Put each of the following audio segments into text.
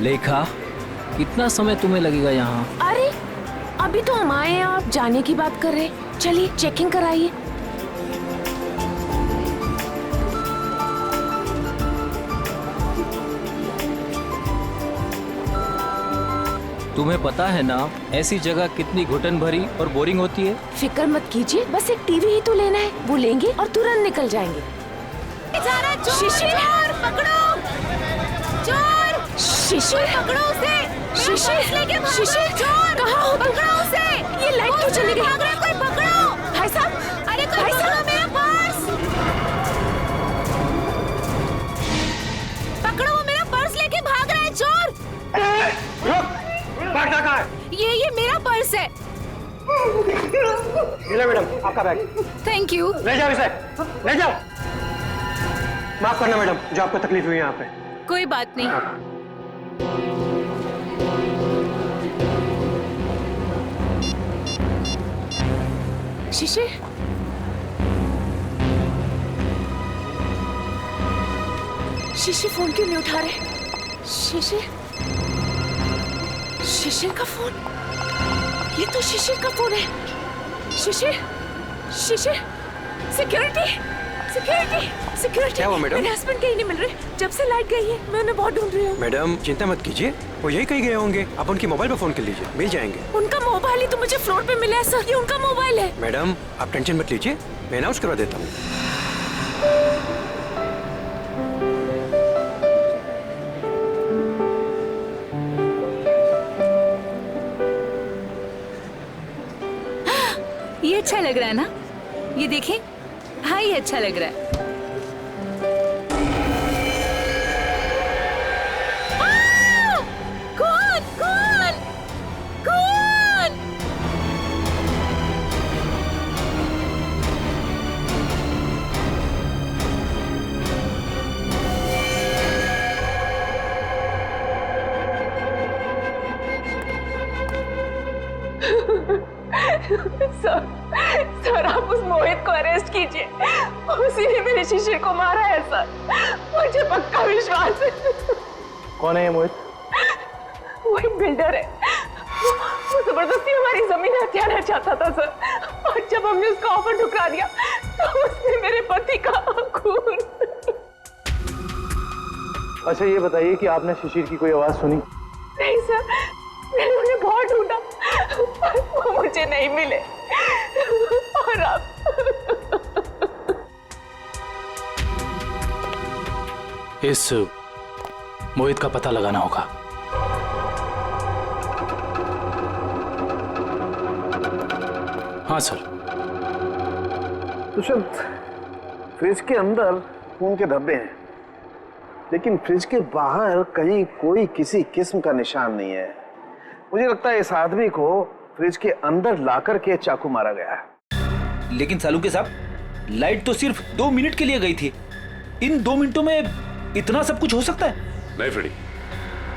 लेखा, कितना समय तुम्हें लगेगा यहाँ? अरे अभी तो हम आए हैं, आप जाने की बात कर रहे हैं। चलिए चेकिंग कराइए। तुम्हें पता है ना ऐसी जगह कितनी घुटन भरी और बोरिंग होती है? फिक्र मत कीजिए, बस एक टीवी ही तो लेना है, वो लेंगे और तुरंत निकल जाएंगे। शिशिर पकड़ो, चोर! शिशिर पकड़ो उसे! शिशिर कहाँ हो? पकड़ो उसे! ये लाइट क्यों चली गई? कोई पकड़ो! भाई साहब, अरे कोई पकड़ो मेरा पर्स! पकड़ो, वो मेरा पर्स लेके भाग रहा है चोर! बैग कहाँ है? ये मेरा पर्स है। ले मैडम, आपका बैग। Thank you. ले जाओ इसे, ले जाओ। माफ करना मैडम, जो आपको तकलीफ हुई यहाँ पे। कोई बात नहीं। शिशिर, शिशिर फोन क्यों नहीं उठा रहे? शिशिर का फोन, ये तो शिशिर का फोन है। शिशिर, सिक्योरिटी। क्या हुआ मैडम? मेरे हस्बैंड कहीं नहीं मिल रहे, जब से लाइट गई है मैं उन्हें बहुत ढूंढ रही हूँ। मैडम चिंता मत कीजिए, वो यही कहीं गए होंगे। आप उनके मोबाइल पे फोन कर लीजिए, मिल जाएंगे। उनका मोबाइल ही तो मुझे फ्लोर पे मिला है सर, ये उनका मोबाइल है। मैडम आप टेंशन मत लीजिए, मैं अनाउंस करवा देता हूँ। ये अच्छा लग रहा है ना? ये देखें। हाँ ये अच्छा लग रहा है। सर आप उस मोहित को अरेस्ट कीजिए, उसी ने मेरे शिशिर को मारा है सर, मुझे पक्का विश्वास है। कौन है ये मोहित? वो एक बिल्डर है, वो जबरदस्ती हमारी जमीन हथियाना चाहता था सर, और जब हमने उसका ऑफर ठुकरा दिया तो उसने मेरे पति का खून। अच्छा ये बताइए कि आपने शिशिर की कोई आवाज सुनी? नहीं सर, मैंने उन्हें बहुत ढूंढा, वो मुझे नहीं मिले। और अब इस मोहित का पता लगाना होगा। हाँ सर। दुष्यंत, फ्रिज के अंदर खून के धब्बे हैं, लेकिन फ्रिज के बाहर कहीं कोई किसी किस्म का निशान नहीं है। मुझे लगता है इस आदमी को फ्रिज के अंदर लाकर के चाकू मारा गया है। लेकिन सालुंके साहब, लाइट तो सिर्फ 2 मिनट के लिए गई थी। इन 2 मिनटों में इतना सब कुछ हो सकता है? नहीं फ्रेडी,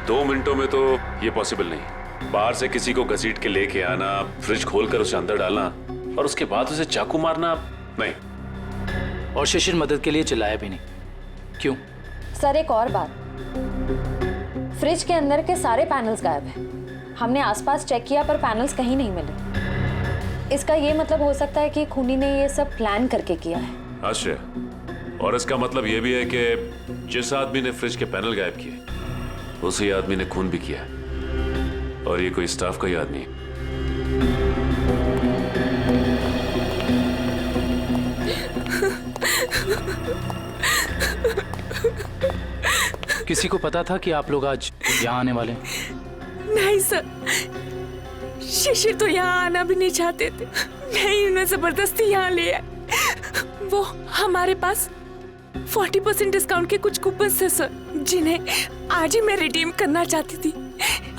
2 मिनटों में तो ये पॉसिबल नहीं। बाहर से किसी को घसीट के लेके आना, फ्रिज खोलकर उसे अंदर डालना और उसके बाद उसे चाकू मारना, नहीं। और शिशिर मदद के लिए चिल्लाया भी नहीं। क्यों? सर एक और बात, फ्रिज के अंदर के सारे पैनल्स गायब हैं। हमने आसपास चेक किया पर पैनल्स कहीं नहीं मिले। इसका ये मतलब हो सकता है कि खूनी ने ये सब प्लान करके किया है। आश्रय, और इसका मतलब ये भी है कि जिस आदमी ने फ्रिज के पैनल गायब किए उसी आदमी ने खून भी किया, और ये कोई स्टाफ का ही आदमी है। किसी को पता था कि आप लोग आज यहाँ आने वाले? नहीं सर, शिशिर तो यहाँ आना भी नहीं चाहते थे, नहीं उन्हें जबरदस्ती यहाँ ले आए। वो हमारे पास 40% डिस्काउंट के कुछ कूपन थे सर, जिन्हें आज ही मैं रिडीम करना चाहती थी।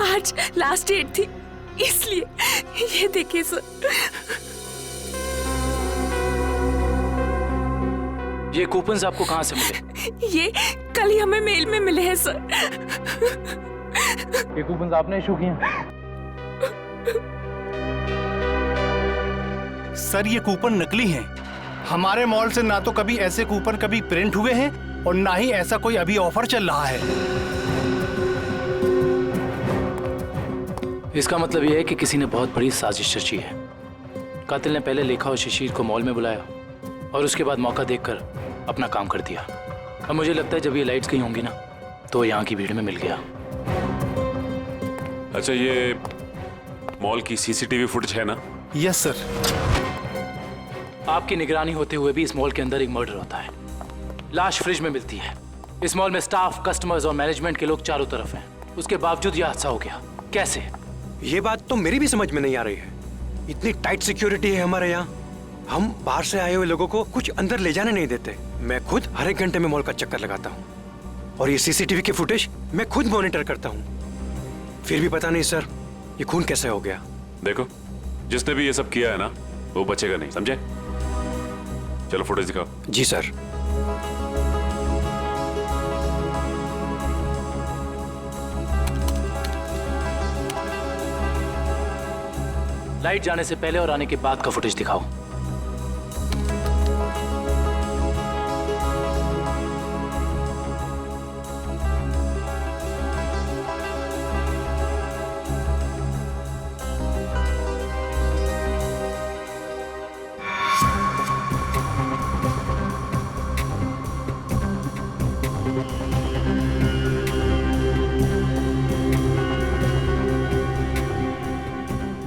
आज लास्ट डेट थी, इसलिए ये देखिए सर। ये कूपन्स आपको कहाँ से मिले? ये कल ही हमें मेल में मिले हैं सर। ये कूपन आपने इशू किए? सर ये कूपन नकली हैं। हमारे मॉल से ना तो कभी ऐसे कूपन कभी प्रिंट हुए हैं और ना ही ऐसा कोई अभी ऑफर चल रहा है। इसका मतलब यह है कि किसी ने बहुत बड़ी साजिश रची है। कातिल ने पहले लेखा और शिशिर को मॉल में बुलाया और उसके बाद मौका देखकर अपना काम कर दिया। अब मुझे लगता है जब ये लाइट्स कहीं होंगी ना तो यहाँ की भीड़ में मिल गया। अच्छा, ये मॉल की सीसीटीवी फुटेज है ना? Yes sir. आपकी निगरानी होते हुए भी इस मॉल के अंदर एक मर्डर होता है। लाश फ्रिज में मिलती है। इस मॉल में स्टाफ, कस्टमर्स और मैनेजमेंट के लोग चारों तरफ हैं। उसके बावजूद यह हादसा हो गया। कैसे? ये बात तो मेरी भी समझ में नहीं आ रही है। इतनी टाइट सिक्योरिटी है हमारे यहाँ, हम बाहर से आए हुए लोगों को कुछ अंदर ले जाने नहीं देते। मैं खुद हर एक घंटे में मॉल का चक्कर लगाता हूँ और ये सीसीटीवी की फुटेज मैं खुद मॉनिटर करता हूँ। फिर भी पता नहीं सर, ये खून कैसे हो गया। देखो, जिसने भी ये सब किया है ना, वो बचेगा नहीं, समझे? चलो फुटेज दिखाओ। जी सर। लाइट जाने से पहले और आने के बाद का फुटेज दिखाओ।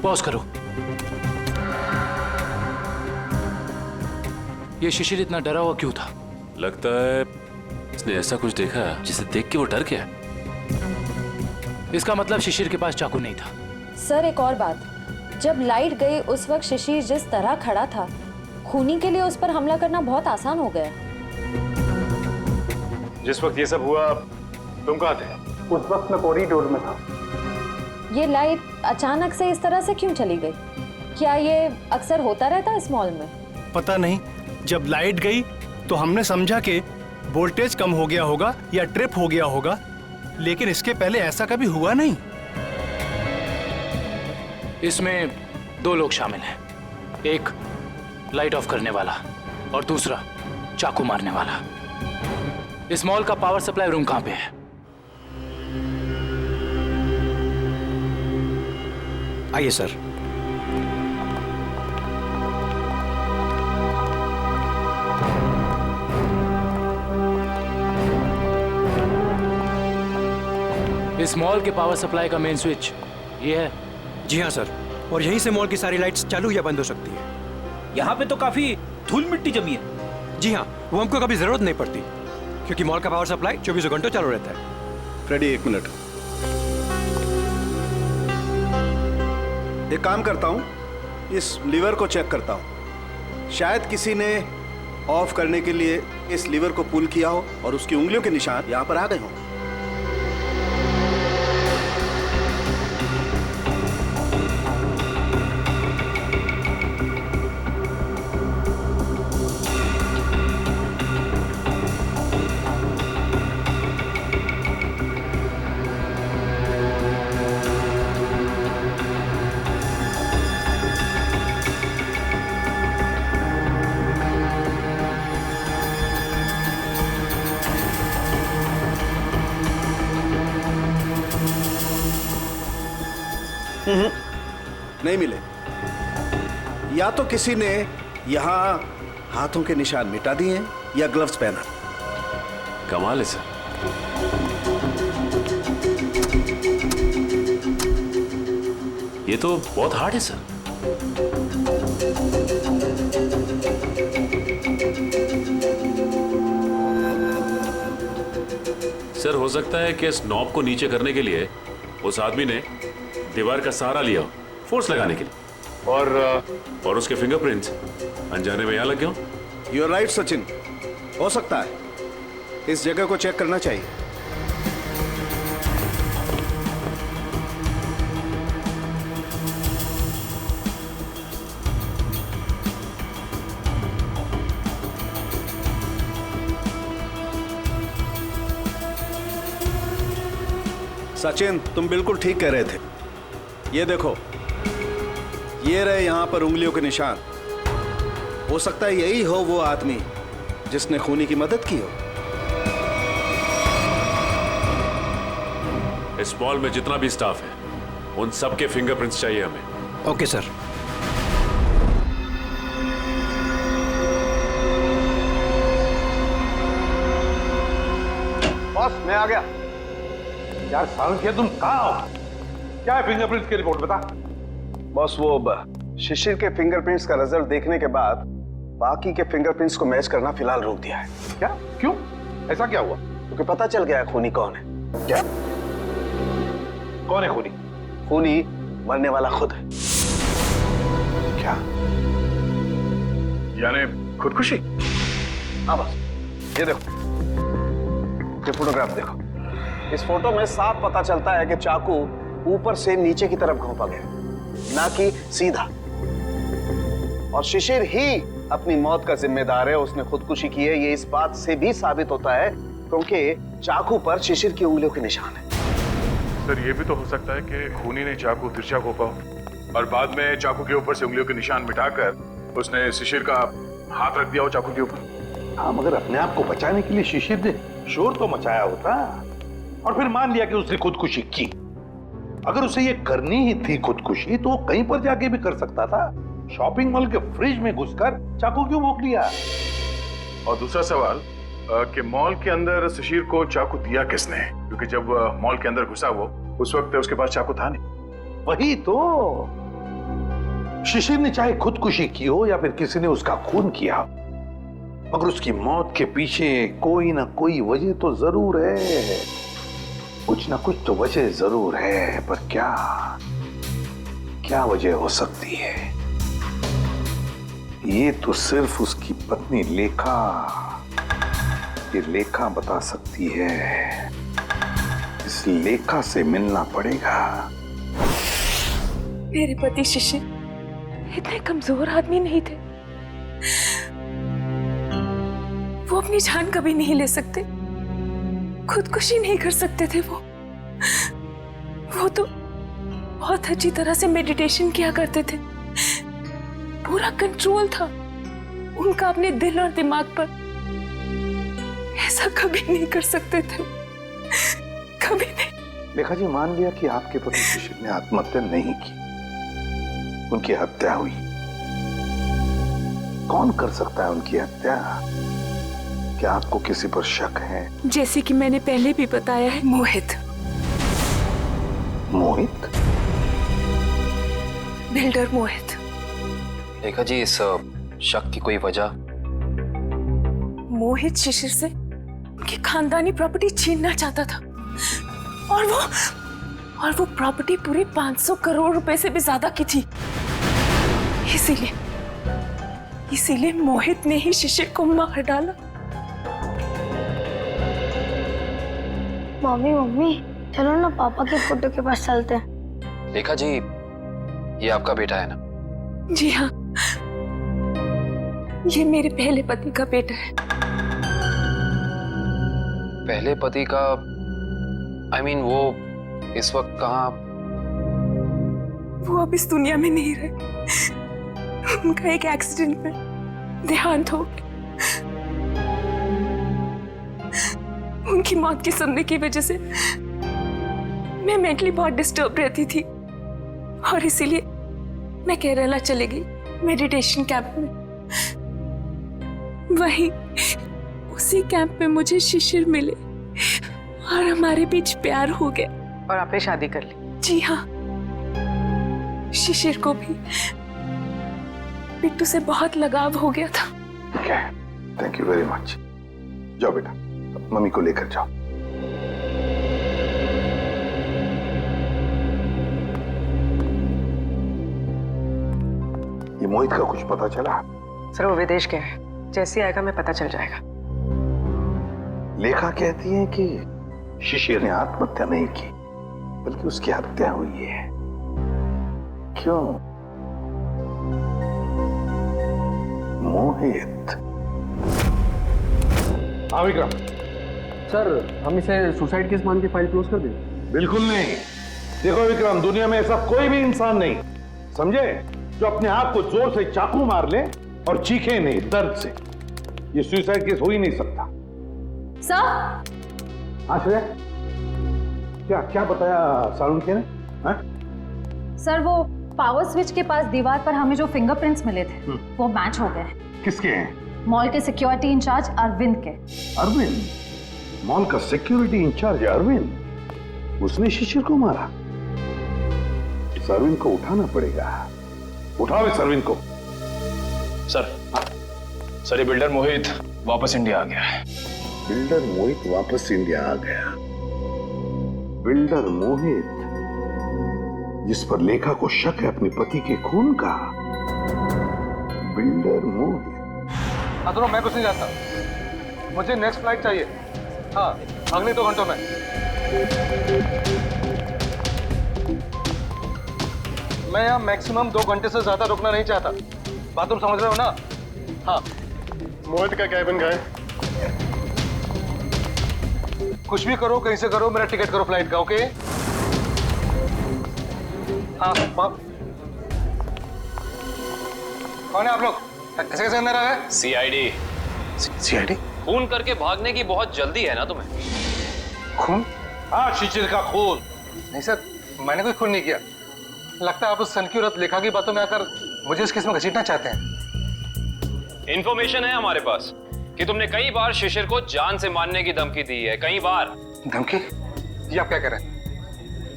पॉज करो। ये शिशिर इतना डरा हुआ क्यों था? लगता है इसने ऐसा कुछ देखा जिसे देख के वो डर गया। इसका मतलब शिशिर के पास चाकू नहीं था। सर एक और बात, जब लाइट गई उस वक्त शिशिर जिस तरह खड़ा था, खूनी के लिए उस पर हमला करना बहुत आसान हो गया। जिस वक्त ये सब हुआ तुम कहाँ थे? उस वक्त मैं कॉरिडोर में था। ये लाइट अचानक से इस तरह से क्यों चली गई? क्या ये अक्सर होता रहता इस मॉल में? पता नहीं, जब लाइट गई तो हमने समझा कि वोल्टेज कम हो गया होगा या ट्रिप हो गया होगा, लेकिन इसके पहले ऐसा कभी हुआ नहीं। इसमें दो लोग शामिल हैं, एक लाइट ऑफ करने वाला और दूसरा चाकू मारने वाला। इस मॉल का पावर सप्लाई रूम कहां पे है? आइए सर। इस मॉल के पावर सप्लाई का मेन स्विच ये है? जी हाँ सर, और यहीं से मॉल की सारी लाइट्स चालू या बंद हो सकती है। यहाँ पे तो काफी धूल मिट्टी जमी है। जी हाँ, वो हमको कभी जरूरत नहीं पड़ती क्योंकि मॉल का पावर सप्लाई 24 घंटों चालू रहता है। फ्रेडी, एक मिनट। एक काम करता हूँ, इस लीवर को चेक करता हूँ। शायद किसी ने ऑफ करने के लिए इस लीवर को पुल किया हो और उसकी उंगलियों के निशान यहाँ पर आ गए हों। नहीं मिले। या तो किसी ने यहाँ हाथों के निशान मिटा दिए हैं या ग्लव्स पहना। कमाल है सर। ये तो बहुत हार्ड है सर। सर, हो सकता है कि इस नॉब को नीचे करने के लिए उस आदमी ने दीवार का सहारा लिया हो, फोर्स लगाने के लिए, और उसके फिंगरप्रिंट्स अनजाने में यहाँ लग गए हो। यू आर राइट सचिन, हो सकता है। इस जगह को चेक करना चाहिए। सचिन, तुम बिल्कुल ठीक कह रहे थे। ये देखो, ये रहे यहां पर उंगलियों के निशान। हो सकता है यही हो वो आदमी जिसने खूनी की मदद की हो। इस मॉल में जितना भी स्टाफ है उन सबके फिंगरप्रिंट्स चाहिए हमें। Okay sir. बॉस मैं आ गया। यार सालुंखे तुम कहाँ हो? क्या है फिंगरप्रिंट्स की रिपोर्ट बता। बॉस वो शिशिर के फिंगरप्रिंट्स का रिजल्ट देखने के बाद बाकी के फिंगरप्रिंट्स को मैच करना फिलहाल रोक दिया है। क्या? क्यों? ऐसा क्या हुआ? क्योंकि पता चल गया खूनी कौन है। क्या? कौन है खूनी? खूनी मरने वाला खुद है। क्या? यानी खुदकुशी? हाँ बस ये देखो, ये फोटोग्राफ देखो। इस फोटो में साफ पता चलता है कि चाकू ऊपर से नीचे की तरफ घोंपा गया, ना कि सीधा। और शिशिर ही अपनी मौत का जिम्मेदार है, उसने खुदकुशी की है। ये इस बात से भी साबित होता है क्योंकि चाकू पर शिशिर की उंगलियों के निशान है। सर ये भी तो हो सकता है कि खूनी ने चाकू तिरछा घोंपा हो और बाद में चाकू के ऊपर से उंगलियों के निशान मिटाकर उसने शिशिर का हाथ रख दिया हो चाकू के ऊपर। हाँ, मगर अपने आप को बचाने के लिए शिशिर ने शोर तो मचाया होता और फिर मान लिया कि उसने खुदकुशी की। अगर उसे ये करनी ही थी खुदकुशी तो वो कहीं पर जाके भी कर सकता था। शॉपिंग मॉल के फ्रिज में घुसकर चाकू क्यों भोंक लिया? और दूसरा सवाल कि मॉल के अंदर शिशिर को चाकू दिया किसने? क्योंकि जब मॉल के अंदर घुसा वो उस वक्त उसके पास चाकू था नहीं। वही तो, शिशिर ने चाहे खुदकुशी की हो या फिर किसी ने उसका खून किया, मगर उसकी मौत के पीछे कोई ना कोई वजह तो जरूर है। कुछ ना कुछ तो वजह जरूर है, पर क्या क्या वजह हो सकती है? ये तो सिर्फ उसकी पत्नी लेखा बता सकती है। इस लेखा से मिलना पड़ेगा। मेरे पति शिशिर इतने कमजोर आदमी नहीं थे। वो अपनी जान कभी नहीं ले सकते, खुदकुशी नहीं कर सकते थे। वो तो बहुत अच्छी तरह से मेडिटेशन किया करते थे। पूरा कंट्रोल था उनका अपने दिल और दिमाग पर। ऐसा कभी नहीं कर सकते थे, कभी नहीं। लेखा जी, मान लिया कि आपके पति शिशिर ने आत्महत्या नहीं की, उनकी हत्या हुई। कौन कर सकता है उनकी हत्या? क्या आपको किसी पर शक है? जैसे कि मैंने पहले भी बताया है, मोहित। मोहित? बिल्डर मोहित। लेखा जी, इस शक की कोई वजह? मोहित शिशिर से उनकी खानदानी प्रॉपर्टी छीनना चाहता था और वो प्रॉपर्टी पूरी 500 करोड़ रुपए से भी ज्यादा की थी। इसीलिए मोहित ने ही शिशिर को मार डाला। मम्मी चलो ना पापा के फोटो के पास चलते हैं। लेखा जी, ये आपका बेटा है ना? जी हाँ, ये मेरे पहले पति का बेटा है। पहले पति का? I mean, वो इस वक्त कहाँ? वो अब इस दुनिया में नहीं रहे। उनका एक एक्सीडेंट में देहांत हो गया। उनकी मौत के सुनने की वजह से मैं मेंटली बहुत डिस्टर्ब रहती थी और इसीलिए मैं केरला चली गई मेडिटेशन कैंप में। वहीं उसी कैंप में मुझे शिशिर मिले और हमारे बीच प्यार हो गया। और आपने शादी कर ली? जी हाँ, शिशिर को भी बिट्टू से बहुत लगाव हो गया था। Thank you very much. जाओ बेटा, मम्मी को लेकर जाओ। ये मोहित का कुछ पता चला? सर वो विदेश गया है, जैसे आएगा मैं पता चल जाएगा। लेखा कहती है कि शिशिर ने आत्महत्या नहीं की बल्कि उसकी हत्या हुई है। क्यों? मोहित। हाँ विक्रम। सर हम इसे सुसाइड केस मान के फाइल क्लोज कर दें? बिल्कुल नहीं। देखो विक्रम, दुनिया में ऐसा कोई भी इंसान नहीं, समझे, जो अपने आप को जोर से चाकू मार ले और चीखे नहीं दर्द से। ये सुसाइड केस हो ही नहीं सकता। सर। हाँ श्रेया, क्या क्या बताया सालुंखे ने? हाँ? सर वो पावर स्विच के पास दीवार पर हमें जो फिंगरप्रिंट्स मिले थे वो मैच हो गए। किसके हैं? मॉल के सिक्योरिटी इंचार्ज अरविंद के। अरविंद? मॉल का सिक्योरिटी इंचार्ज अरविंद? उसने शिशिर को मारा? इस अरविंद को उठाना पड़ेगा। उठाओ इस अरविंद को। सर ये बिल्डर मोहित वापस इंडिया आ गया है। बिल्डर मोहित वापस इंडिया आ गया? बिल्डर मोहित जिस पर लेखा को शक है अपने पति के खून का। बिल्डर मोहित। अदरो मैं कुछ नहीं जानता, मुझे नेक्स्ट फ्लाइट चाहिए। हाँ, अगले 2 घंटों में। मैं यहाँ मैक्सिमम 2 घंटे से ज्यादा रुकना नहीं चाहता। बात तुम समझ रहे हो ना? हाँ। मोहित का कैबिन गए। कुछ भी करो, कहीं से करो, मेरा टिकट करो फ्लाइट का। ओके? हाँ। कौन है आप लोग? कैसे कैसे अंदर आ गए? सीआईडी। सीआईडी? खून करके भागने की बहुत जल्दी है ना तुम्हें? खून? हाँ, शिशिर का खून। नहीं सर, मैंने कोई खून नहीं किया। लगता है आप उस सनकी औरत लेखा की बातों में आकर मुझे इस केस में घसीटना चाहते हैं। इंफॉर्मेशन है हमारे पास कि तुमने कई बार शिशिर को जान से मारने की धमकी दी है। कई बार। धमकी? ये आप क्या कह रहे हैं?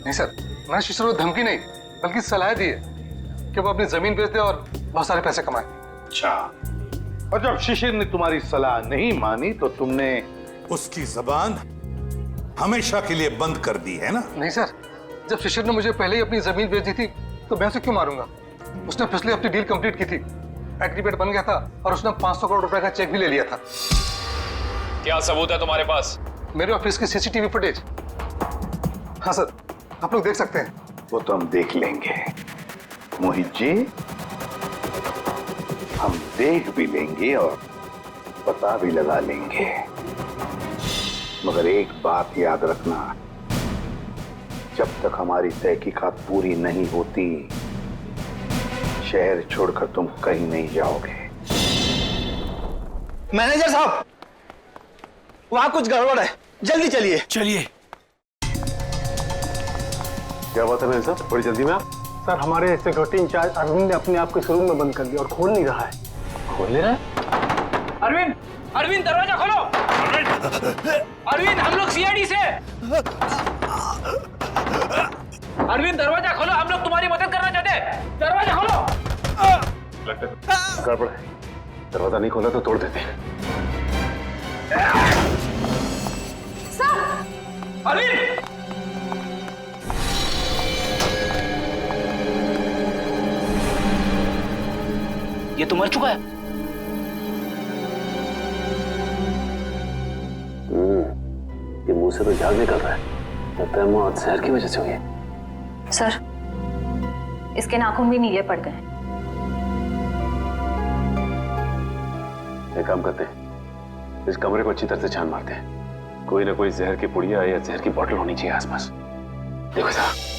नहीं सर, मैंने शिशिर को धमकी नहीं बल्कि सलाह दी है कि वो अपनी जमीन बेच दे और बहुत सारे पैसे कमाए। अच्छा, और जब शिशिर ने तुम्हारी सलाह नहीं मानी तो तुमने उसकी जबान हमेशा के लिए बंद कर दी है ना? नहीं सर, जब शिशिर ने मुझे पहले ही अपनी जमीन बेच दी थी तो मैं उसे क्यों मारूंगा? उसने पिछले हफ्ते डील कंप्लीट की थी, एग्रीमेंट बन गया था और उसने 500 करोड़ रुपए का चेक भी ले लिया था। क्या सबूत है तुम्हारे पास? मेरे ऑफिस की सीसीटीवी फुटेज। हाँ सर, आप लोग देख सकते हैं। वो तो हम देख लेंगे मोहित जी, हम देख भी लेंगे और पता भी लगा लेंगे। मगर एक बात याद रखना, जब तक हमारी तहकीकात पूरी नहीं होती शहर छोड़कर तुम कहीं नहीं जाओगे। मैनेजर साहब, वहां कुछ गड़बड़ है, जल्दी चलिए। चलिए। क्या बात है मैनेजर साहब, बड़ी जल्दी में आप? सर, हमारे सिक्योरिटी इंचार्ज अरविंद ने अपने आप को इस रूम में बंद कर दिया और खोल नहीं रहा है। खोल नहीं रहा है? अरविंद, अरविंद दरवाजा खोलो। अरविंद, हम लोग सीआईडी से। अरविंद दरवाजा खोलो, हम लोग तुम्हारी मदद करना चाहते हैं। दरवाजा खोलो। गड़बड़ है, दरवाजा नहीं खोला तो तोड़ देते हैं। अरविंद! ये तो मर चुका है। ये मुंह से तो झाग निकल रहा है। लगता है मौत जहर की वजह से हुई है। सर, इसके नाखून भी नीले पड़ गए। एक काम करते हैं, इस कमरे को अच्छी तरह से छान मारते हैं। कोई ना कोई जहर की पुड़िया या जहर की बोतल होनी चाहिए आसपास। देखो साहब।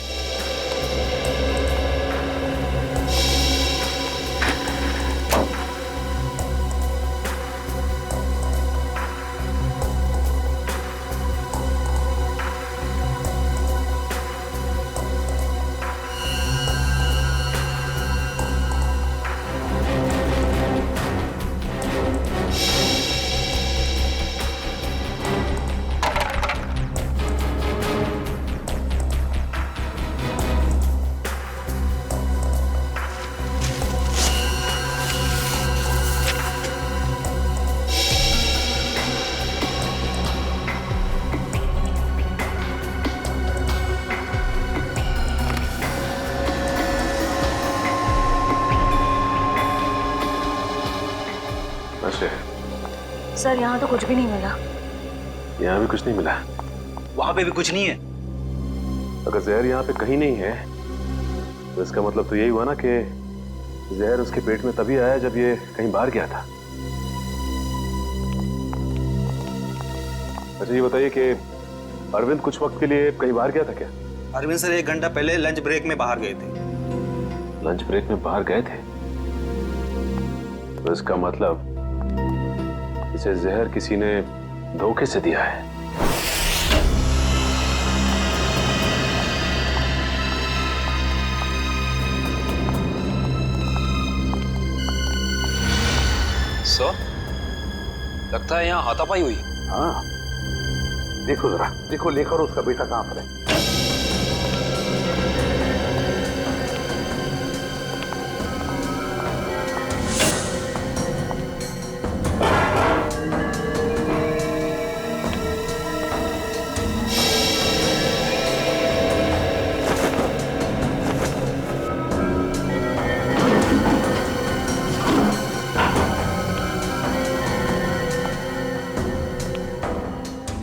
सर, यहाँ तो कुछ भी नहीं मिला। यहाँ भी कुछ नहीं मिला? वहां पे भी कुछ नहीं है। अगर जहर यहाँ पे कहीं नहीं है तो इसका मतलब तो यही हुआ ना कि जहर उसके पेट में तभी आया जब ये कहीं बाहर गया था। अच्छा ये बताइए कि अरविंद कुछ वक्त के लिए कहीं बाहर गया था क्या? अरविंद सर 1 घंटा पहले लंच ब्रेक में बाहर गए थे। लंच ब्रेक में बाहर गए थे? तो इसका मतलब इसे जहर किसी ने धोखे से दिया है। सर, लगता है यहाँ हाथापाई हुई। हाँ, देखो जरा, देखो लेखा और उसका बेटा कहाँ पर है।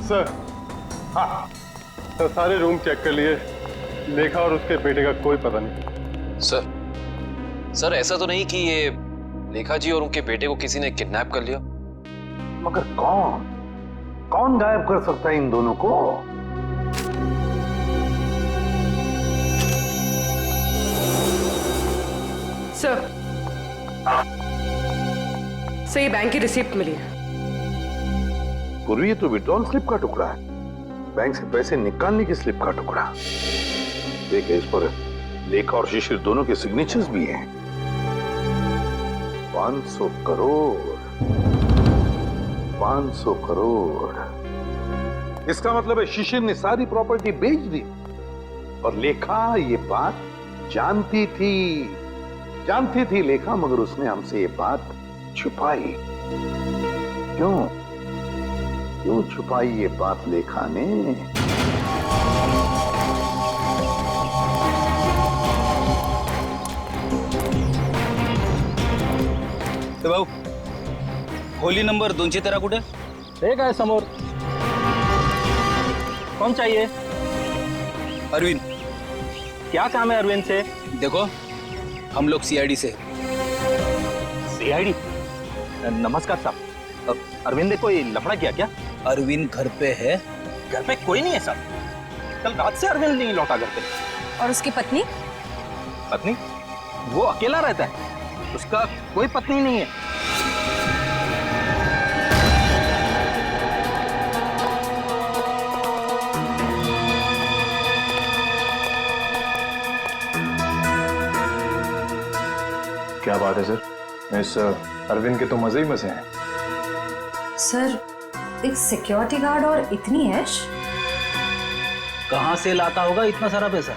सर, हाँ, सर सारे रूम चेक कर लिए, लेखा और उसके बेटे का कोई पता नहीं। सर ऐसा तो नहीं कि ये लेखा जी और उनके बेटे को किसी ने किडनैप कर लिया? मगर कौन कौन गायब कर सकता है इन दोनों को? सर, ये बैंक की रिसिप्ट मिली है। पूर्वी, ये तो विड्रॉल स्लिप का टुकड़ा है, बैंक से पैसे निकालने की स्लिप का टुकड़ा। देखिए, इस पर लेखा और शिशिर दोनों के सिग्नेचर्स भी हैं। 500 करोड़, 500 करोड़। इसका मतलब है शिशिर ने सारी प्रॉपर्टी बेच दी और लेखा ये बात जानती थी लेखा, मगर उसने हमसे ये बात छुपाई। क्यों छुपाई ये बात लेखा ने? तो भाऊ, खोली नंबर 213 कुठे? एक आहे समोर. कौन चाहिए? अरविंद. क्या काम है अरविंद से? देखो, हम लोग सीआईडी से। सीआईडी? नमस्कार साहब, अरविंद ने कोई लफड़ा किया क्या? अरविंद घर पे है। घर पे कोई नहीं है साहब, कल रात से अरविंद नहीं लौटा घर पे। और उसकी पत्नी? पत्नी? वो अकेला रहता है, उसका कोई पत्नी नहीं है। क्या बात है सर, इस अरविंद के तो मजे ही मजे हैं। सर, एक सिक्योरिटी गार्ड और इतनी ऐश? कहां से लाता होगा इतना सारा पैसा?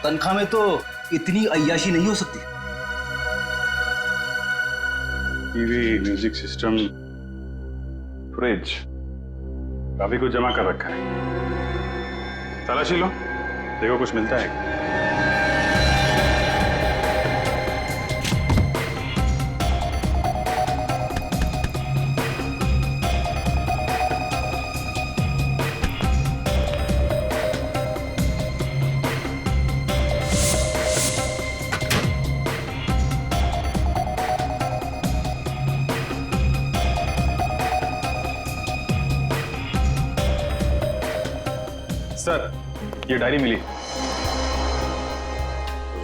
तनख्वाह में तो इतनी अय्याशी नहीं हो सकती। टीवी, म्यूजिक सिस्टम, फ्रिज, काफी कुछ जमा कर रखा है। तलाशी लो, देखो कुछ मिलता है। सर, ये डायरी मिली।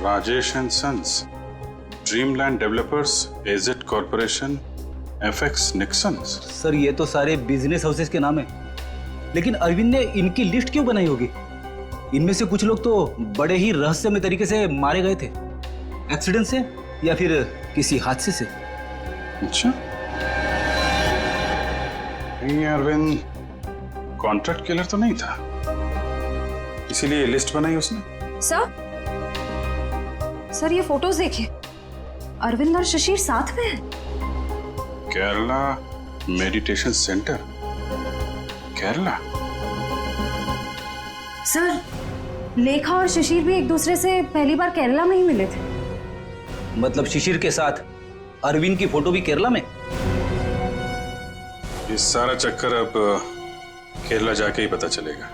Rajesh and sons, dreamland developers, AZ corporation, FX Nixons. Sir, ये तो सारे बिजनेस हाउसेस के नाम है, लेकिन अरविंद ने इनकी लिस्ट क्यों बनाई होगी? इनमें से कुछ लोग तो बड़े ही रहस्यमय तरीके से मारे गए थे, एक्सीडेंट से या फिर किसी हादसे से। अच्छा, ये अरविंद कॉन्ट्रैक्ट किलर तो नहीं था, इसीलिए लिस्ट बनाई उसने। सर ये फोटोज देखिए, अरविंद और शिशिर साथ में हैं। Kerala meditation centre, Kerala. Sir, लेखा और शिशिर भी एक दूसरे से पहली बार केरला में ही मिले थे। मतलब शिशिर के साथ अरविंद की फोटो भी केरला में? ये सारा चक्कर अब केरला जाके ही पता चलेगा।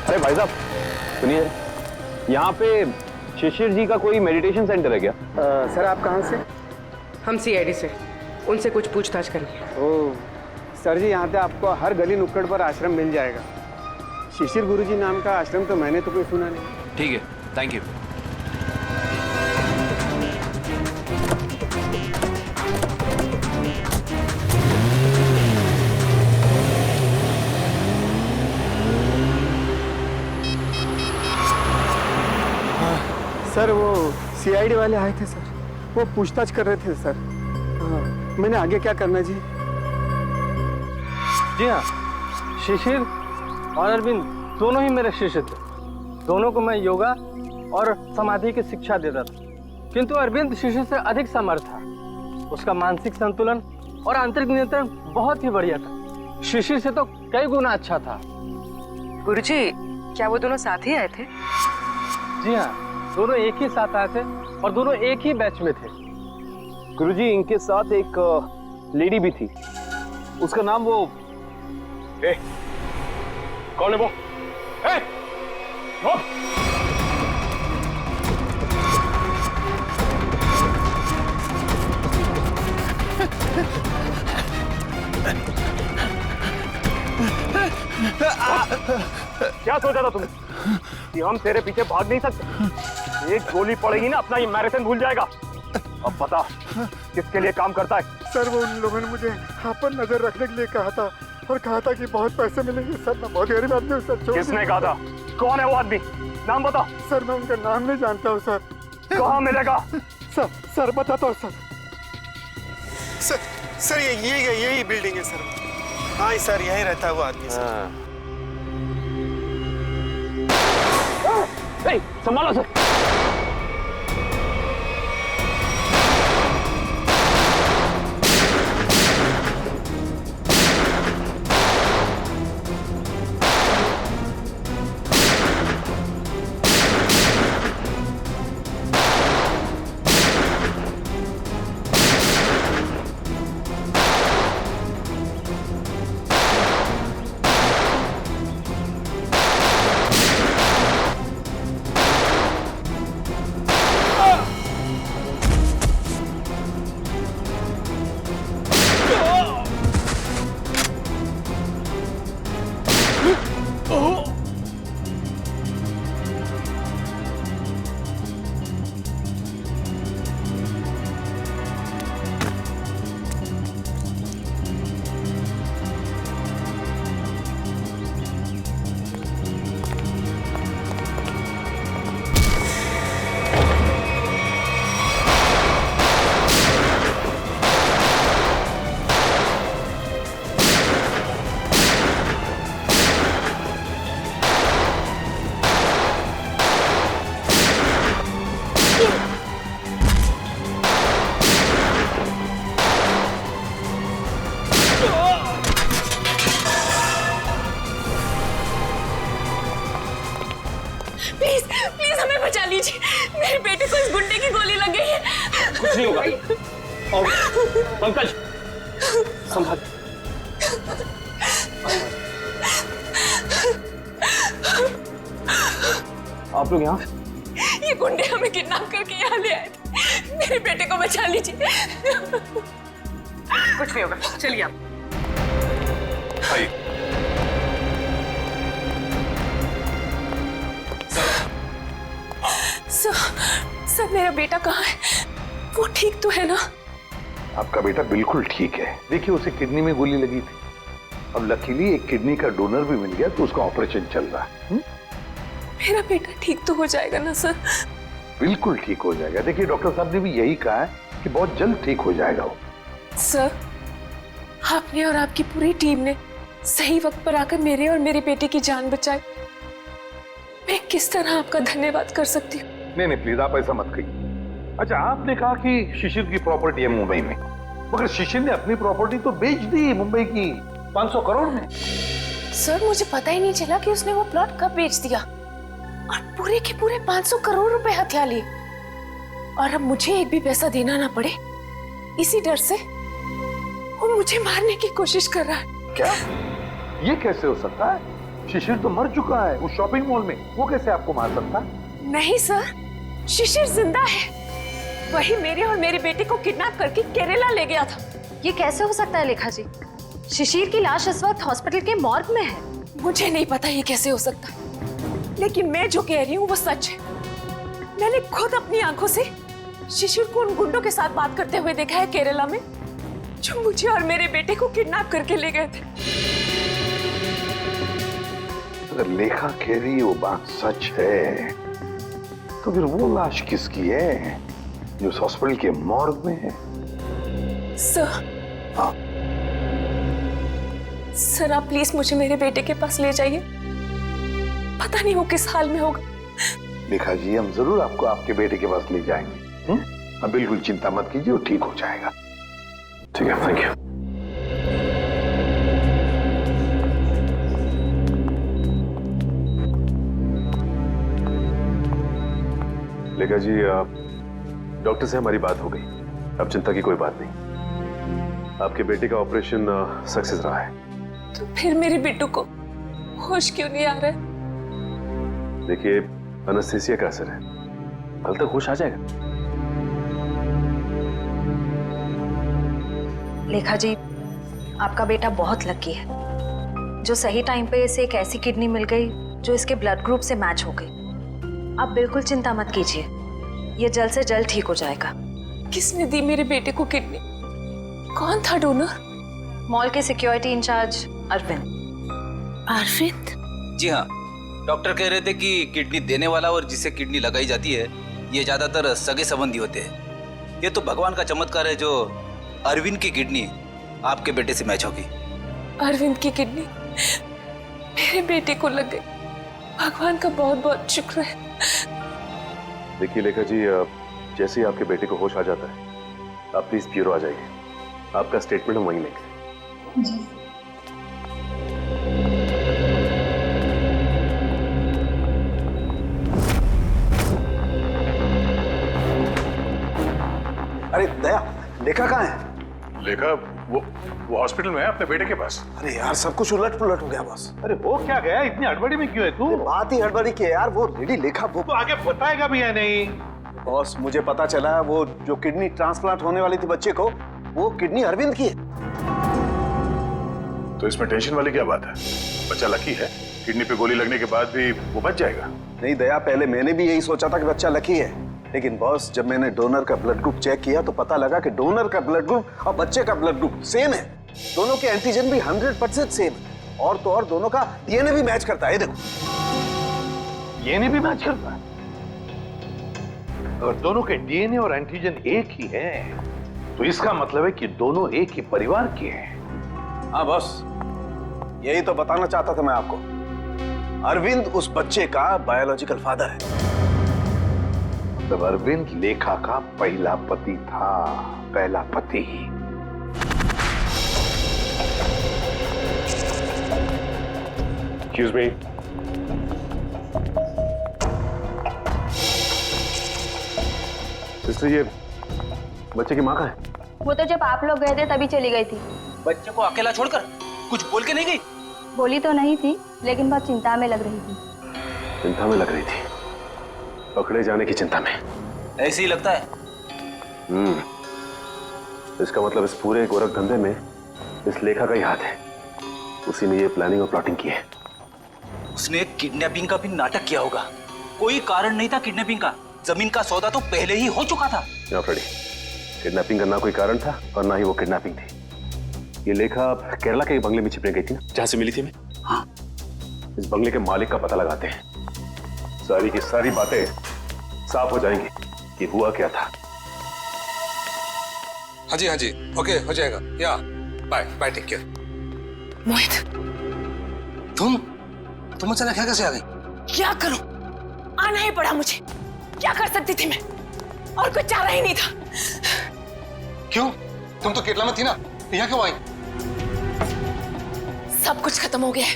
अरे भाई साहब सुनिए, यहाँ पे शिशिर जी का कोई मेडिटेशन सेंटर है क्या? सर आप कहाँ से? हम सीआईडी से, उनसे कुछ पूछताछ करनी है। ओह सर जी, यहाँ पे आपको हर गली नुक्कड़ पर आश्रम मिल जाएगा। शिशिर गुरुजी नाम का आश्रम तो मैंने तो कोई सुना नहीं। ठीक है, थैंक यू। सर वो सीआईडी वाले आए थे सर, वो पूछताछ कर रहे थे सर। हाँ, मैंने आगे क्या करना जी? जी हाँ, शिशिर और अरविंद दोनों ही मेरे शिष्य थे। दोनों को मैं योगा और समाधि की शिक्षा देता था, किंतु अरविंद शिशिर से अधिक समर्थ था। उसका मानसिक संतुलन और आंतरिक नियंत्रण बहुत ही बढ़िया था। शिशिर से तो कई गुना अच्छा था। गुरुजी, क्या वो दोनों साथ ही आए थे? जी हाँ, दोनों एक ही साथ आए थे और दोनों एक ही बैच में थे। गुरुजी, इनके साथ एक लेडी भी थी, उसका नाम वो कौन है वो? क्या सोचा था तुमने कि हम तेरे पीछे भाग नहीं सकते? एक गोली पड़ेगी ना, अपना ये मैराथन भूल जाएगा। अब बता, किसके लिए काम करता है? सर वो उन लोगों ने मुझे यहाँ पर नजर रखने के लिए कहा था और कहा था कि बहुत पैसे मिलेंगे। सर मैं बहुत गरीब आदमी हूँ सर। किसने कहा था? कौन है वो आदमी? नाम बता। सर मैं उनका नाम नहीं जानता हूँ सर। कहाँ मिलेगा? सर बताता हूँ सर। सर यही बिल्डिंग है सर। हाँ सर, यहीं रहता है वो आदमी सर। संभालो सर। प्लीज हमें बचा लीजिए। मेरे बेटे को इस गुंडे की गोली लग गई है। कुछ नहीं होगा। और पंकज, संभाल। आप लोग यहाँ? ये गुंडे हमें किडनैप करके यहाँ ले आए थे। मेरे बेटे को बचा लीजिए। कुछ नहीं होगा, चलिए आप। सर मेरा बेटा कहाँ है? वो ठीक तो है ना? आपका बेटा बिल्कुल ठीक है। देखिए उसे किडनी में गोली लगी थी। अब लकीली एक किडनी का डोनर भी मिल गया तो उसका ऑपरेशन चल रहा है। मेरा बेटा ठीक तो हो जाएगा ना सर? बिल्कुल ठीक हो जाएगा। देखिए डॉक्टर साहब ने भी यही कहा है कि बहुत जल्द ठीक हो जाएगा वो। सर आपने और आपकी पूरी टीम ने सही वक्त पर आकर मेरे और मेरे बेटे की जान बचाई। मैं किस तरह आपका धन्यवाद कर सकती हूँ? नहीं प्लीज आप ऐसा मत कहिए। अच्छा आपने कहा कि शिशिर की प्रॉपर्टी है मुंबई में, मगर शिशिर ने अपनी प्रॉपर्टी तो बेच दी मुंबई की 500 करोड़ में। सर मुझे पता ही नहीं चला कि उसने वो प्लॉट कब बेच दिया और पूरे के पूरे 500 करोड़ रुपए हथिया लिए। और अब मुझे एक भी पैसा देना ना पड़े, इसी डर से वो मुझे मारने की कोशिश कर रहा है। क्या? ये कैसे हो सकता है? शिशिर तो मर चुका है उस शॉपिंग मॉल में, वो कैसे आपको मार सकता है? नहीं सर, शिशिर जिंदा है। वही मेरे और मेरे बेटे को किडनैप करके केरला ले गया था। ये कैसे हो सकता है लेखा जी? शिशिर की लाश इस वक्त हॉस्पिटल के मॉर्ग में है। मुझे नहीं पता ये कैसे हो सकता है, लेकिन मैं जो कह रही हूँ वो सच है। मैंने खुद अपनी आंखों से शिशिर को उन गुंडों के साथ बात करते हुए देखा है केरला में, जो मुझे और मेरे बेटे को किडनैप करके ले गए थे। अगर लेखा कह रही वो बात सच है तो फिर वो लाश किसकी है जो उस हॉस्पिटल के मॉर्ग में है? सर, हाँ सर आप प्लीज मुझे मेरे बेटे के पास ले जाइए। पता नहीं वो किस हाल में होगा। लेखा जी, हम जरूर आपको आपके बेटे के पास ले जाएंगे। अब बिल्कुल चिंता मत कीजिए, वो ठीक हो जाएगा। ठीक है, थैंक यू। लेखा जी, डॉक्टर से हमारी बात हो गई, अब चिंता की कोई बात नहीं। आपके बेटे का ऑपरेशन सक्सेस रहा है। तो फिर मेरे बेटू को होश क्यों नहीं आ रहा है? देखिए, एनेस्थीसिया का असर है, कल तक होश आ जाएगा। लेखा जी, आपका बेटा बहुत लकी है जो सही टाइम पे इसे एक ऐसी किडनी मिल गई जो इसके ब्लड ग्रुप से मैच हो गई। आप बिल्कुल चिंता मत कीजिए, ये जल्द से जल्द ठीक हो जाएगा। किसने दी मेरे बेटे को किडनी? कौन था डोनर? मॉल के सिक्योरिटी इंचार्ज अरविंद। अरविंद? जी हाँ, डॉक्टर कह रहे थे कि किडनी देने वाला और जिसे किडनी लगाई जाती है ये ज्यादातर सगे संबंधी होते हैं। ये तो भगवान का चमत्कार है जो अरविंद की किडनी आपके बेटे से मैच होगी। अरविंद की किडनी मेरे बेटे को लग गई, भगवान का बहुत बहुत शुक्र है। देखिए लेखा जी, जैसे ही आपके बेटे को होश आ जाता है आप प्लीज ब्यूरो आ जाइए, आपका स्टेटमेंट हम वहीं लेंगे। जी। अरे दया, लेखा कहाँ है? लेखा वो हॉस्पिटल में है अपने बेटे के पास। अरे यार, सब कुछ उलट पुलट हो गया बॉस। अरे वो क्या गया, इतनी हड़बड़ी में क्यों है तू? बात ही हड़बड़ी की है यार। वो लेडी लेखा वो तो आगे बताएगा भी या नहीं? बॉस, मुझे पता चला वो जो किडनी ट्रांसप्लांट होने वाली थी बच्चे को, वो किडनी अरविंद की है। तो इसमें टेंशन वाली क्या बात है? बच्चा लकी है, किडनी पे गोली लगने के बाद भी वो बच जाएगा। नहीं दया, पहले मैंने भी यही सोचा था कि बच्चा लकी है, लेकिन बॉस जब मैंने डोनर का ब्लड ग्रुप चेक किया तो पता लगा कि डोनर का ब्लड ग्रुप और बच्चे का ब्लड ग्रुप सेम है। दोनों के एंटीजन भी 100% सेम है, और तो और दोनों का डीएनए भी मैच करता है। देखो, डीएनए भी मैच करता है। अगर दोनों के डीएनए और एंटीजन एक ही है तो इसका मतलब है कि दोनों एक ही परिवार के हैं। हाँ बॉस, यही तो बताना चाहता था मैं आपको। अरविंद उस बच्चे का बायोलॉजिकल फादर है। तब अरविंद लेखा का पहला पति था, पहला पति। Excuse me. सिस्टर, ये बच्चे की माँ कहाँ है? वो तो जब आप लोग गए थे तभी चली गई थी। बच्चे को अकेला छोड़कर कुछ बोल के नहीं गई? बोली तो नहीं थी, लेकिन बहुत चिंता में लग रही थी। चिंता में लग रही थी? पकड़े जाने की चिंता में? ऐसे ही लगता है। इसका मतलब इस पूरे गोरख धंधे में इस लेखा का ही हाथ है। उसी ने ये प्लानिंग और प्लॉटिंग की है। उसने किडनैपिंग का भी नाटक किया होगा। कोई कारण नहीं था किडनैपिंग का, जमीन का सौदा तो पहले ही हो चुका था। फ्रेडी, किडनैपिंग का ना कोई कारण था और ना ही वो किडनैपिंग थी। ये लेखा केरला के बंगले में छिपने गई थी ना, जहां से मिली थी मैं। हाँ, इस बंगले के मालिक का पता लगाते हैं, सारी की सारी बातें साफ हो जाएंगी कि हुआ क्या था। हाँ जी, ओके, हो जाएगा। या बाय बाय, टेक केयर। मोहित, तुम अचानक यहाँ कैसे आ गई? क्या करूं? आना ही पड़ा मुझे। क्या कर सकती थी मैं? और कुछ चारा ही नहीं था। क्यों? तुम तो केरला में थी ना, यहाँ क्यों आई? सब कुछ खत्म हो गया है,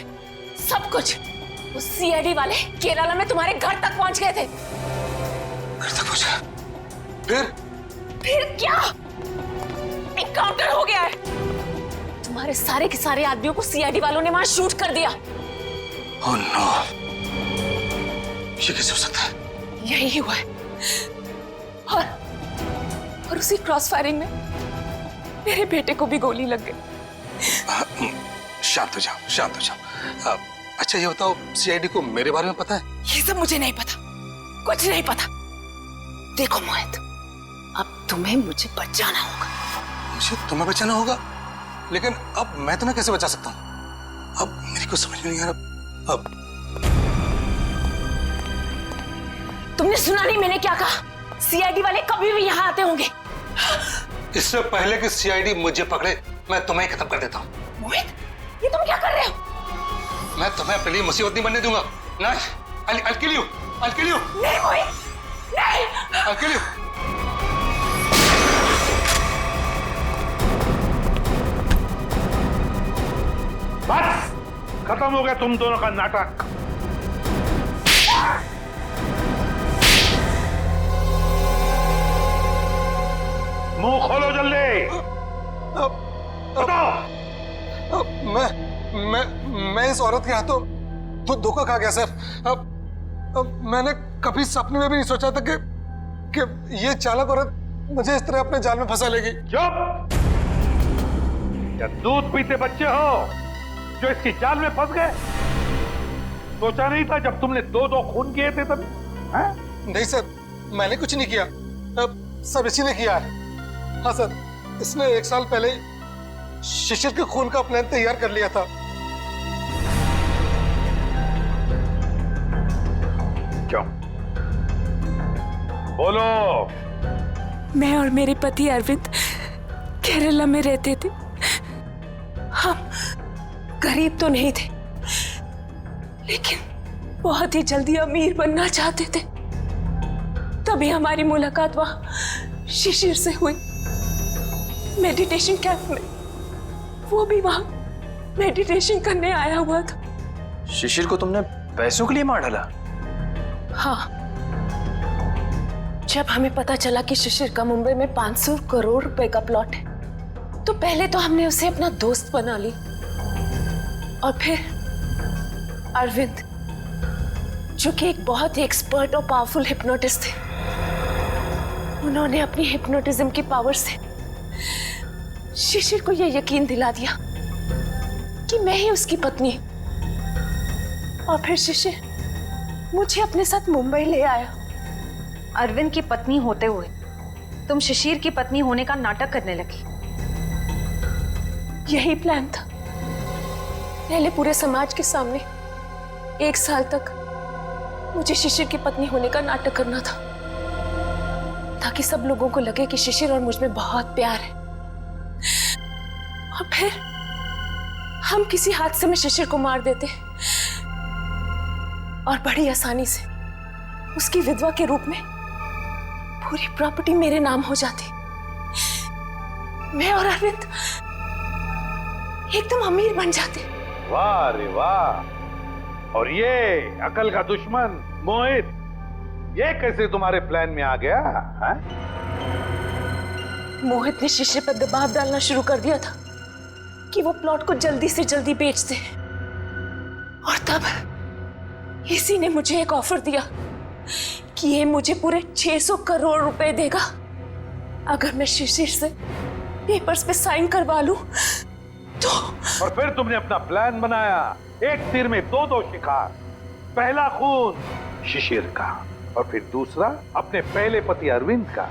सब कुछ। वो सीआईडी वाले केरला में तुम्हारे घर तक पहुंच गए थे। घर तक पहुंचा? फिर क्या? एनकाउंटर हो गया है। तुम्हारे सारे के सारे आदमियों को सीआईडी वालों ने वहां शूट कर दिया। ओह नो, ये कैसे हो सकता है? यही हुआ है। और और उसी क्रॉस फायरिंग में मेरे बेटे को भी गोली लग गई। शांत हो जाओ, शांत हो जाओ। अच्छा ये बताओ, सीआईडी को मेरे बारे में पता है? ये सब मुझे नहीं पता, कुछ नहीं पता। देखो मोहित, अब तुम्हें मुझे बचाना होगा। मुझे तुम्हें बचाना होगा? लेकिन अब मैं तुम्हें कैसे बचा सकता हूँ? अब मेरी कुछ समझ में नहीं आ रहा। अब तुमने सुना नहीं मैंने क्या कहा? सीआईडी वाले कभी भी यहाँ आते होंगे। इससे पहले कि सीआईडी मुझे पकड़े, मैं तुम्हें खत्म कर देता हूँ। मोहित, ये तुम क्या कर रहे हो? मैं तुम्हें अपने लिए मुसीबत नहीं बनने दूंगा। नहीं, I'll kill you. I'll kill you. नहीं मोहित, नहीं। I'll kill you. बस खत्म हो गया तुम दोनों का नाटक। मुंह खोलो जल्दी। बताओ। मैं इस औरत के हाथों तो धोखा खा गया सर। अब मैंने कभी सपने में भी नहीं सोचा था कि ये चालाक औरत मुझे इस तरह अपने जाल में फंसा लेगी। चुप! क्या दूध पीते बच्चे हो जो इसकी जाल में फंस गए? सोचा नहीं था जब तुमने दो खून किए थे तब? नहीं सर, मैंने कुछ नहीं किया। सब इसी ने किया है। हाँ सर, इसने 1 साल पहले शिशिर के खून का प्लान तैयार कर लिया था। क्यों? बोलो। मैं और मेरे पति अरविंद केरला में रहते थे। हम गरीब तो नहीं थे, लेकिन बहुत ही जल्दी अमीर बनना चाहते थे। तभी हमारी मुलाकात वहां शिशिर से हुई, मेडिटेशन कैंप में। वो भी वहां मेडिटेशन करने आया हुआ था। शिशिर को तुमने पैसों के लिए मार डाला? हाँ, जब हमें पता चला कि शिशिर का मुंबई में 500 करोड़ रुपए का प्लॉट है, तो पहले तो हमने उसे अपना दोस्त बना ली, और फिर अरविंद, जो कि एक बहुत ही एक्सपर्ट और पावरफुल हिप्नोटिस्ट थे, उन्होंने अपनी हिप्नोटिज्म की पावर से शिशिर को यह यकीन दिला दिया कि मैं ही उसकी पत्नी। और फिर शिशिर मुझे अपने साथ मुंबई ले आया। अरविंद की पत्नी होते हुए तुम शिशिर की पत्नी होने का नाटक करने लगी। यही प्लान था। पहले पूरे समाज के सामने 1 साल तक मुझे शिशिर की पत्नी होने का नाटक करना था, ताकि सब लोगों को लगे कि शिशिर और मुझ में बहुत प्यार है। और फिर हम किसी हादसे में शिशिर को मार देते और बड़ी आसानी से उसकी विधवा के रूप में पूरी प्रॉपर्टी मेरे नाम हो जाती। मैं और अरविंद एकदम अमीर बन जाते। वाह रे वाह! और ये अकल का दुश्मन मोहित, ये कैसे तुम्हारे प्लान में आ गया? है? मोहित ने शिशिर पर दबाव डालना शुरू कर दिया था कि वो प्लॉट को जल्दी से जल्दी बेच दे। और तब इसी ने मुझे एक ऑफर दिया कि ये मुझे पूरे 600 करोड़ रुपए देगा अगर मैं शिशिर से पेपर्स पे साइन करवा लूं तो। और फिर तुमने अपना प्लान बनाया, एक तीर में दो शिकार। पहला खून शिशिर का, और फिर दूसरा अपने पहले पति अरविंद का।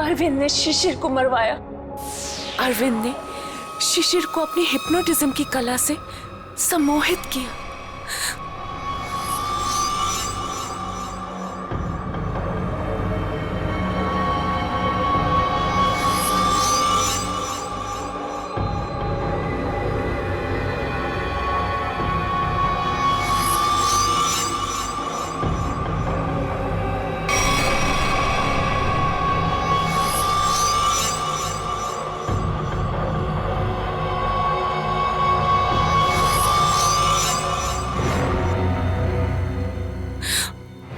अरविंद ने शिशिर को मरवाया। अरविंद ने शिशिर को अपनी हिप्नोटिज्म की कला से सम्मोहित किया।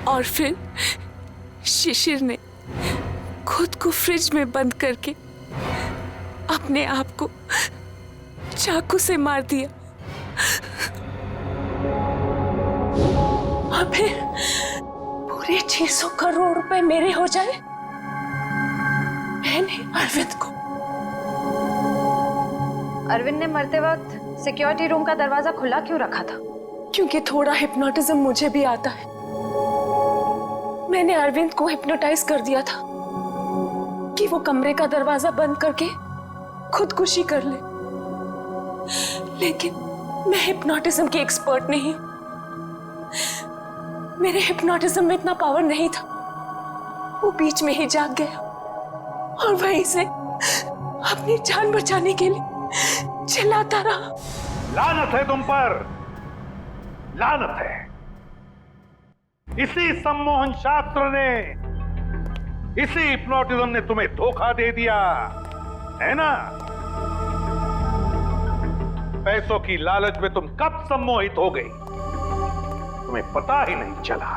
और फिर शिशिर ने खुद को फ्रिज में बंद करके अपने आप को चाकू से मार दिया। और फिर पूरे 600 करोड़ रुपए मेरे हो जाए। मैंने अरविंद को। अरविंद ने मरते वक्त सिक्योरिटी रूम का दरवाजा खुला क्यों रखा था? क्योंकि थोड़ा हिप्नोटिज्म मुझे भी आता है। मैंने अरविंद को हिप्नोटाइज कर दिया था कि वो कमरे का दरवाजा बंद करके खुदकुशी कर ले। लेकिन मैं हिप्नोटिज्म की एक्सपर्ट नहीं हूं। मेरे हिप्नोटिज्म में इतना पावर नहीं था। वो बीच में ही जाग गया और वहीं से अपनी जान बचाने के लिए चिल्लाता रहा। लानत है तुम पर, लानत है। इसी सम्मोहन शास्त्र ने, इसी हिप्नोटिज्म ने तुम्हें धोखा दे दिया है ना? पैसों की लालच में तुम कब सम्मोहित हो गई, तुम्हें पता ही नहीं चला।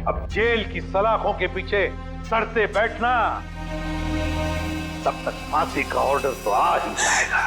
अब जेल की सलाखों के पीछे सड़ते बैठना, तब तक फांसी का ऑर्डर तो आ ही जाएगा।